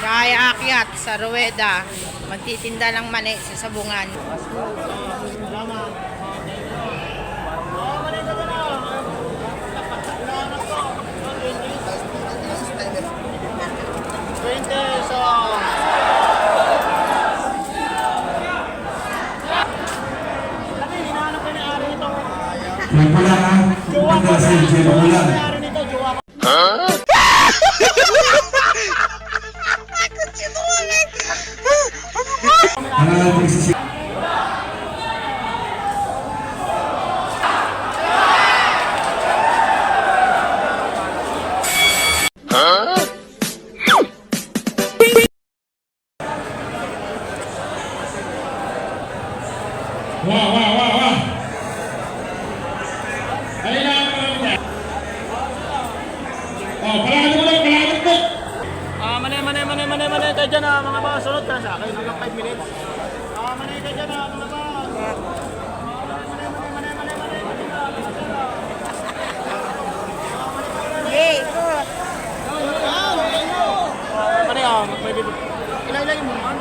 Siya ay aakyat sa ruweda. Magtitinda ng mani sa sabungan. Nagpula ka? Nagpula sa inyo, nagpula. Ano na pagsisip? Wah. Ayun na ang mga mga. Oh, palagat mo. Mani kayo dyan mga boss. Sunod ka sa akin. Hanggang 5 minutes. Mani kayo dyan mga boss. Hey, good. Mani pwede. Ilay mo naman.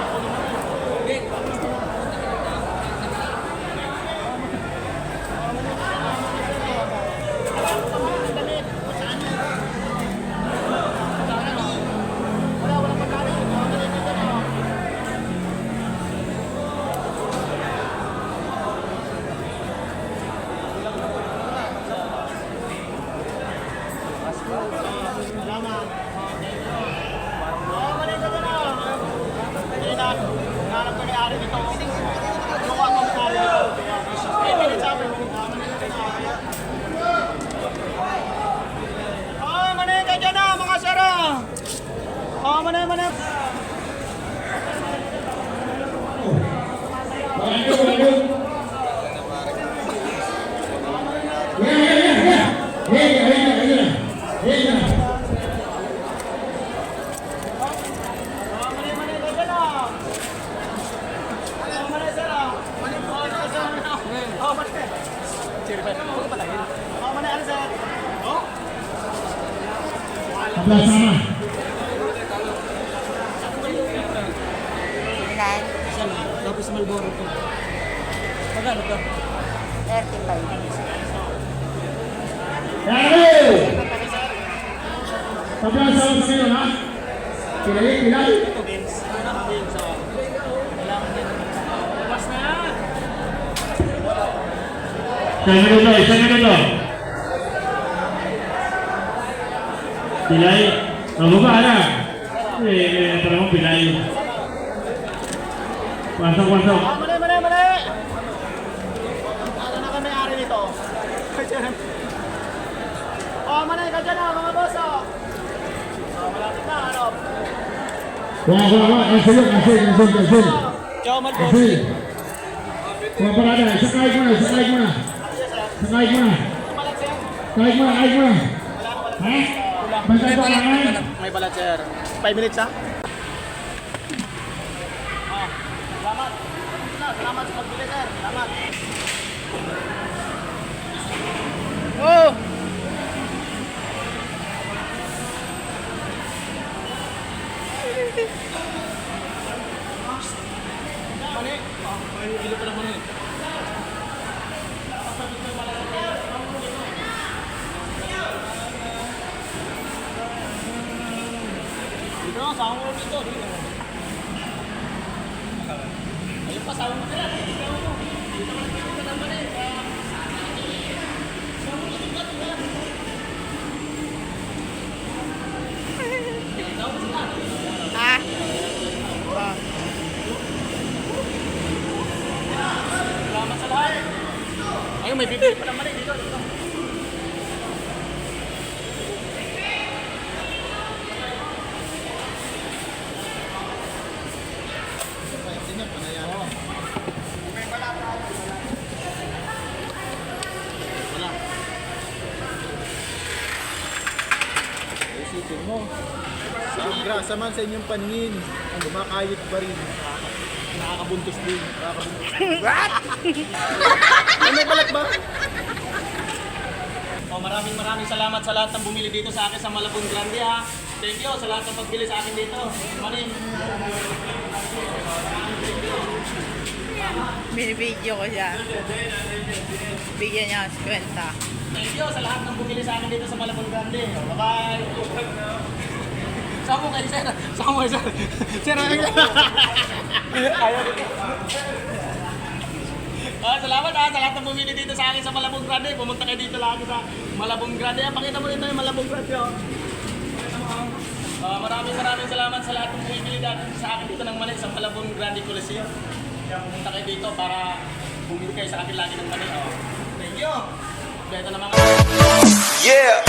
Mana. Sama. Tapos Malboro to. Magkano to? 35. Hey! Tabla sa ngayon ha? Pilay. Ito games. Kailangan din. Labas na yan! Isang minuto. Pilay. Mabuka na. Parang pilay. Pasok. Mali! Ano na kami ari nito? Mali ka dyan mga boss. Malapit na, ano? Wah. Asin. Ciao, Malboro. Asin. Parada. Sakay mo na. Kahit mo na. Ha? Bantay pa lang. May balat, sir. 5 minutes, ha? Salamat sa pagbili, sir. Salamat. Oh! Mani? May kilo pa lang mani. Dito na, saan mo dito? Ayun pa, saan mo sila? Ah, Salamat sa lahat. Ayun, may bibili pa ng mani dito. Isipin mo, ang grasa man sa inyong paningin, kumakayod pa rin. Nakakabuntos din. what? Ay, may balat ba? Maraming salamat sa lahat ng bumili dito sa akin sa Malabon Grande, ha. Thank you sa lahat ng pagbili sa akin dito. Manin. Binibidyo ko siya. Bigyan niya ako 50. Thank you sa lahat ng bumili sa akin dito sa Malabon Grande. Bye-bye. Saan mo kayo, sir? Saan mo kayo, sir? Sir, ayaw. Salamat sa lahat ng bumili dito sa akin sa Malabon Grande. Pumunta kayo dito lagi sa Malabon Grande. Pakita mo dito yung Malabon Grande. Maraming salamat sa lahat ng bumili sa akin dito ng mani sa Malabon Grande Coliseum. Kaya pumunta kayo dito para bumili kayo sa akin lagi ng mani. Thank you! Beto naman. Yeah.